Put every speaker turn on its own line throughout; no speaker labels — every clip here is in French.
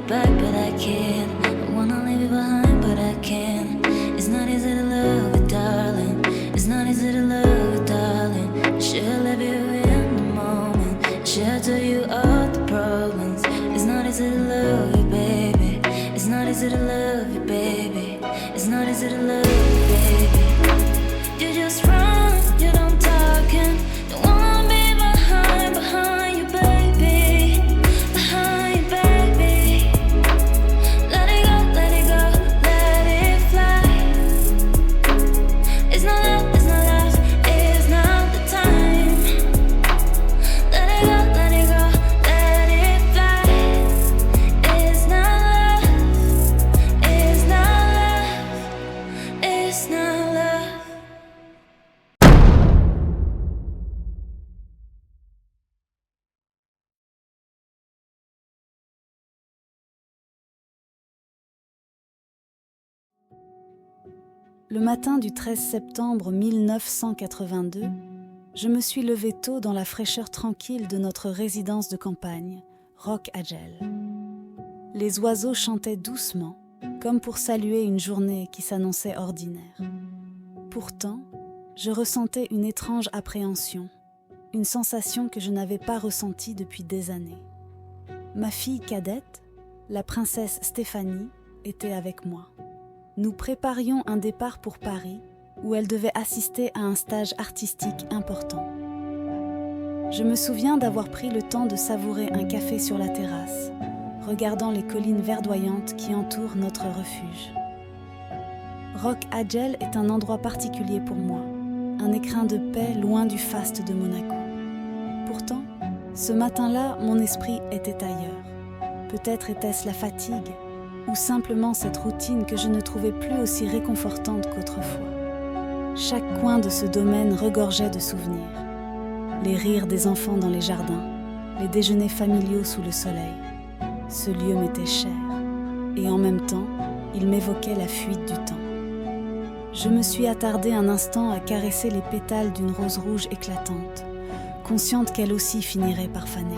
back, but I can't. I wanna leave you behind, but I can't. It's not easy to love you, darling. It's not easy to love you, darling. Should leave you in the moment. Should tell you all the problems. It's not easy to love you, baby. It's not easy to love you, baby. It's not easy to love you, baby. You just run, you don't talk, and don't wanna be behind you, baby. Behind you, baby. Let it go, let it go, let it fly. It's not love, it's not love, it's not the time. Let it go, let it go, let it fly. It's not love, it's not love, it's not love.
Le matin du 13 septembre 1982, je me suis levée tôt dans la fraîcheur tranquille de notre résidence de campagne, Rock Agel. Les oiseaux chantaient doucement, comme pour saluer une journée qui s'annonçait ordinaire. Pourtant, je ressentais une étrange appréhension, une sensation que je n'avais pas ressentie depuis des années. Ma fille cadette, la princesse Stéphanie, était avec moi. Nous préparions un départ pour Paris, où elle devait assister à un stage artistique important. Je me souviens d'avoir pris le temps de savourer un café sur la terrasse, regardant les collines verdoyantes qui entourent notre refuge. Rock Agel est un endroit particulier pour moi, un écrin de paix loin du faste de Monaco. Pourtant, ce matin-là, mon esprit était ailleurs. Peut-être était-ce la fatigue, ou simplement cette routine que je ne trouvais plus aussi réconfortante qu'autrefois. Chaque coin de ce domaine regorgeait de souvenirs. Les rires des enfants dans les jardins, les déjeuners familiaux sous le soleil. Ce lieu m'était cher, et en même temps, il m'évoquait la fuite du temps. Je me suis attardée un instant à caresser les pétales d'une rose rouge éclatante, consciente qu'elle aussi finirait par faner.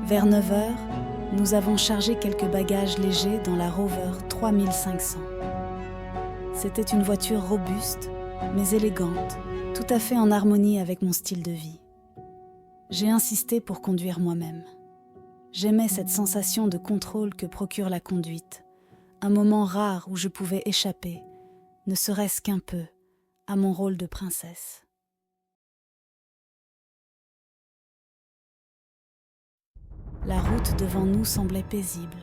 Vers 9h, nous avons chargé quelques bagages légers dans la Rover 3500. C'était une voiture robuste, mais élégante, tout à fait en harmonie avec mon style de vie. J'ai insisté pour conduire moi-même. J'aimais cette sensation de contrôle que procure la conduite, un moment rare où je pouvais échapper, ne serait-ce qu'un peu, à mon rôle de princesse. La route devant nous semblait paisible,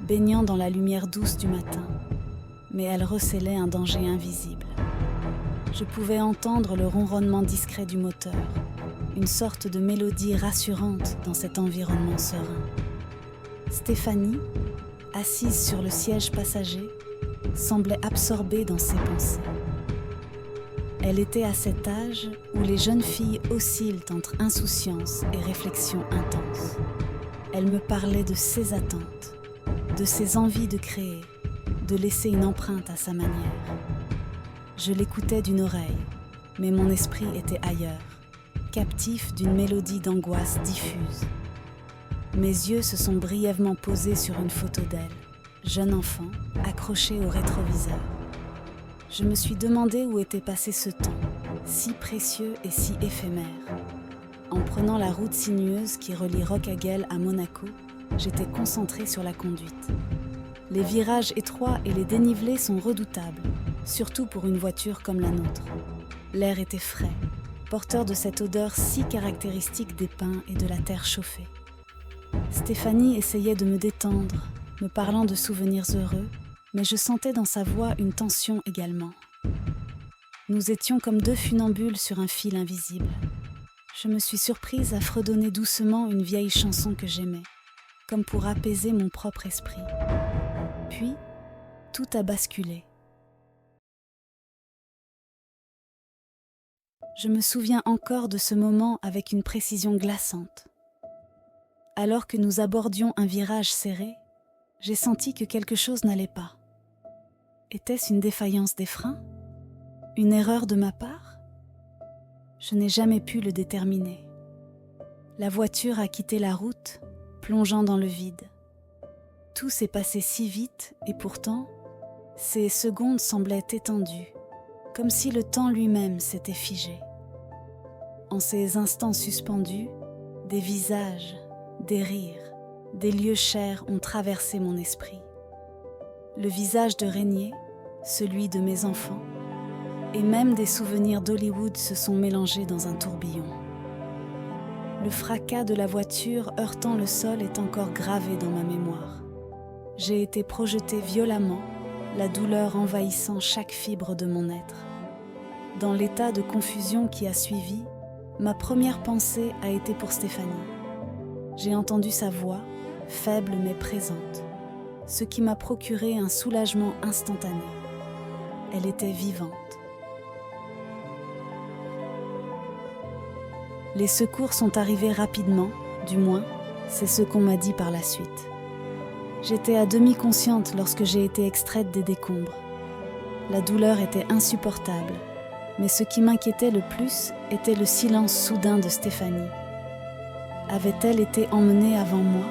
baignant dans la lumière douce du matin, mais elle recélait un danger invisible. Je pouvais entendre le ronronnement discret du moteur, une sorte de mélodie rassurante dans cet environnement serein. Stéphanie, assise sur le siège passager, semblait absorbée dans ses pensées. Elle était à cet âge où les jeunes filles oscillent entre insouciance et réflexion intense. Elle me parlait de ses attentes, de ses envies de créer, de laisser une empreinte à sa manière. Je l'écoutais d'une oreille, mais mon esprit était ailleurs, captif d'une mélodie d'angoisse diffuse. Mes yeux se sont brièvement posés sur une photo d'elle, jeune enfant, accrochée au rétroviseur. Je me suis demandé où était passé ce temps, si précieux et si éphémère. En prenant la route sinueuse qui relie Rock Agel à Monaco, j'étais concentrée sur la conduite. Les virages étroits et les dénivelés sont redoutables, surtout pour une voiture comme la nôtre. L'air était frais, porteur de cette odeur si caractéristique des pins et de la terre chauffée. Stéphanie essayait de me détendre, me parlant de souvenirs heureux, mais je sentais dans sa voix une tension également. Nous étions comme deux funambules sur un fil invisible. Je me suis surprise à fredonner doucement une vieille chanson que j'aimais, comme pour apaiser mon propre esprit. Puis, tout a basculé. Je me souviens encore de ce moment avec une précision glaçante. Alors que nous abordions un virage serré, j'ai senti que quelque chose n'allait pas. Était-ce une défaillance des freins? Une erreur de ma part? Je n'ai jamais pu le déterminer. La voiture a quitté la route, plongeant dans le vide. Tout s'est passé si vite et pourtant, ces secondes semblaient étendues, comme si le temps lui-même s'était figé. En ces instants suspendus, des visages, des rires, des lieux chers ont traversé mon esprit. Le visage de Régnier, celui de mes enfants, et même des souvenirs d'Hollywood se sont mélangés dans un tourbillon. Le fracas de la voiture heurtant le sol est encore gravé dans ma mémoire. J'ai été projetée violemment, la douleur envahissant chaque fibre de mon être. Dans l'état de confusion qui a suivi, ma première pensée a été pour Stéphanie. J'ai entendu sa voix, faible mais présente, ce qui m'a procuré un soulagement instantané. Elle était vivante. Les secours sont arrivés rapidement, du moins, c'est ce qu'on m'a dit par la suite. J'étais à demi consciente lorsque j'ai été extraite des décombres. La douleur était insupportable, mais ce qui m'inquiétait le plus était le silence soudain de Stéphanie. Avait-elle été emmenée avant moi?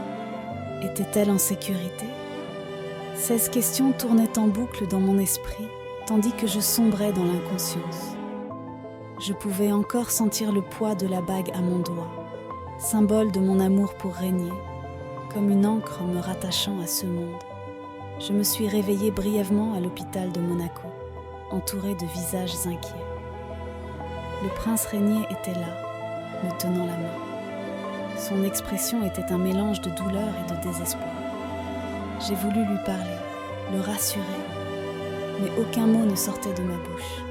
Était-elle en sécurité? 16 questions tournaient en boucle dans mon esprit, tandis que je sombrais dans l'inconscience. Je pouvais encore sentir le poids de la bague à mon doigt, symbole de mon amour pour Régnier, comme une ancre me rattachant à ce monde. Je me suis réveillée brièvement à l'hôpital de Monaco, entourée de visages inquiets. Le prince Régnier était là, me tenant la main. Son expression était un mélange de douleur et de désespoir. J'ai voulu lui parler, le rassurer, mais aucun mot ne sortait de ma bouche.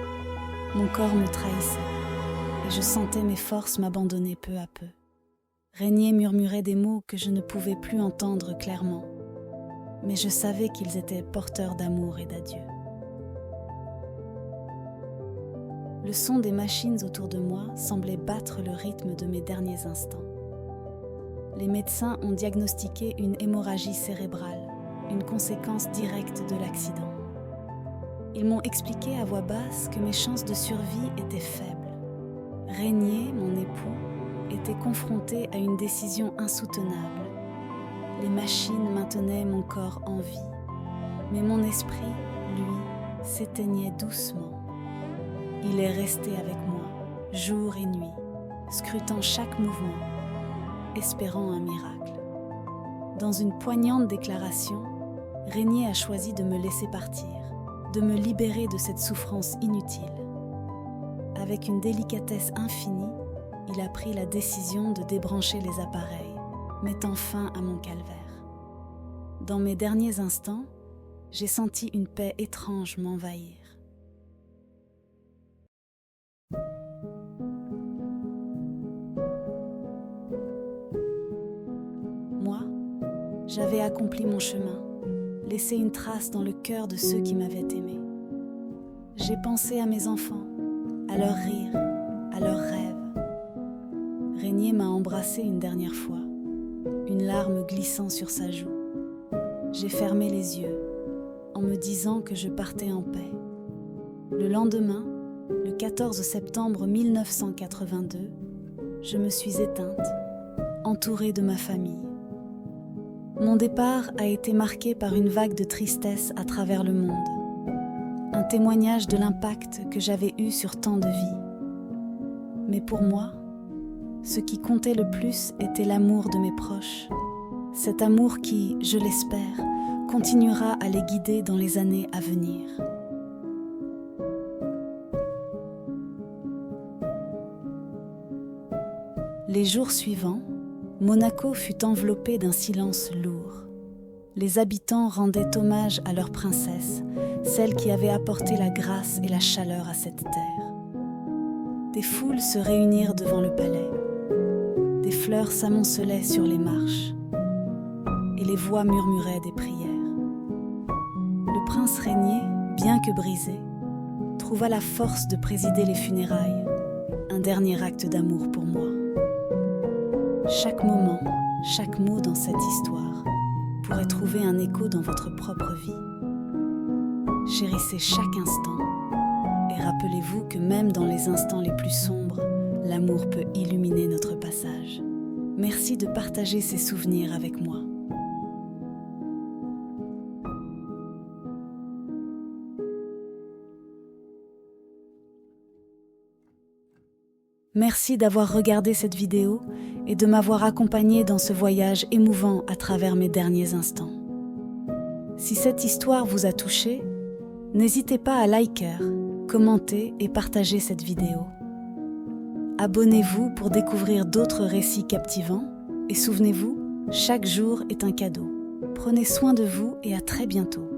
Mon corps me trahissait, et je sentais mes forces m'abandonner peu à peu. Régnier murmurait des mots que je ne pouvais plus entendre clairement, mais je savais qu'ils étaient porteurs d'amour et d'adieu. Le son des machines autour de moi semblait battre le rythme de mes derniers instants. Les médecins ont diagnostiqué une hémorragie cérébrale, une conséquence directe de l'accident. Ils m'ont expliqué à voix basse que mes chances de survie étaient faibles. Régnier, mon époux, était confronté à une décision insoutenable. Les machines maintenaient mon corps en vie, mais mon esprit, lui, s'éteignait doucement. Il est resté avec moi, jour et nuit, scrutant chaque mouvement, espérant un miracle. Dans une poignante déclaration, Régnier a choisi de me laisser partir, de me libérer de cette souffrance inutile. Avec une délicatesse infinie, il a pris la décision de débrancher les appareils, mettant fin à mon calvaire. Dans mes derniers instants, j'ai senti une paix étrange m'envahir. Moi, j'avais accompli mon chemin, laissé une trace dans le cœur de ceux qui m'avaient aimé. J'ai pensé à mes enfants, à leurs rires, à leurs rêves. Régnier m'a embrassée une dernière fois, une larme glissant sur sa joue. J'ai fermé les yeux, en me disant que je partais en paix. Le lendemain, le 14 septembre 1982, je me suis éteinte, entourée de ma famille. Mon départ a été marqué par une vague de tristesse à travers le monde, un témoignage de l'impact que j'avais eu sur tant de vies. Mais pour moi, ce qui comptait le plus était l'amour de mes proches, cet amour qui, je l'espère, continuera à les guider dans les années à venir. Les jours suivants, Monaco fut enveloppé d'un silence lourd. Les habitants rendaient hommage à leur princesse, celle qui avait apporté la grâce et la chaleur à cette terre. Des foules se réunirent devant le palais. Des fleurs s'amoncelaient sur les marches, et les voix murmuraient des prières. Le prince Régnier, bien que brisé, trouva la force de présider les funérailles, un dernier acte d'amour pour moi. Chaque moment, chaque mot dans cette histoire pourrait trouver un écho dans votre propre vie. Chérissez chaque instant et rappelez-vous que même dans les instants les plus sombres, l'amour peut illuminer notre passage. Merci de partager ces souvenirs avec moi. Merci d'avoir regardé cette vidéo et de m'avoir accompagné dans ce voyage émouvant à travers mes derniers instants. Si cette histoire vous a touché, n'hésitez pas à liker, commenter et partager cette vidéo. Abonnez-vous pour découvrir d'autres récits captivants et souvenez-vous, chaque jour est un cadeau. Prenez soin de vous et à très bientôt.